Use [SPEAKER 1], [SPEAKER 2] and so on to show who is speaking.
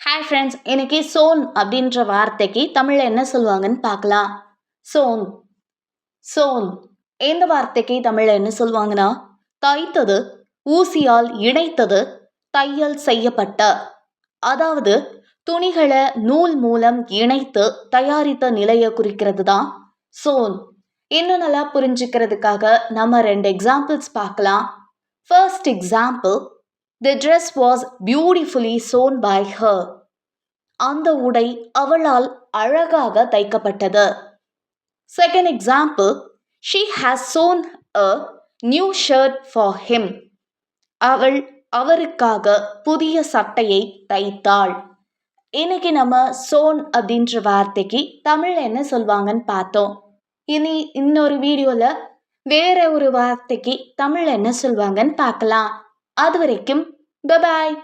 [SPEAKER 1] Hi friends, இன்னைக்கு zone அப்படின்ற வார்த்தைக்கு தமிழில் என்ன சொல்லுவாங்கன்னு பார்க்கலாம். சோன் சோன் இந்த வார்த்தைக்கு தமிழில் என்ன சொல்லுவாங்கன்னா, தைத்தது, ஊசியால் இணைத்தது, தையல் செய்யப்பட்ட. அதாவது துணிகளை நூல் மூலம் இணைத்து தயாரித்த நிலையை குறிக்கிறது தான் சோன். இன்னும் நல்லா புரிஞ்சுக்கிறதுக்காக நம்ம 2 எக்ஸாம்பிள்ஸ் பார்க்கலாம். First example, the dress was beautifully sewn by her. அந்த உடை அவளால் அழகாக தைக்கப்பட்டது. Second example, she has sewn a new shirt for him. அவள் அவருக்காக புதிய சட்டையை தைத்தாள். இன்னைக்கு நம்ம சோன் அப்படின்ற வார்த்தைக்கு தமிழ் என்ன சொல்வாங்கன்னு பார்த்தோம். இனி இன்னொரு வீடியோல வேற ஒரு வார்த்தைக்கு தமிழ் என்ன சொல்வாங்கன்னு பார்க்கலாம். அது வரைக்கும் பை பாய்.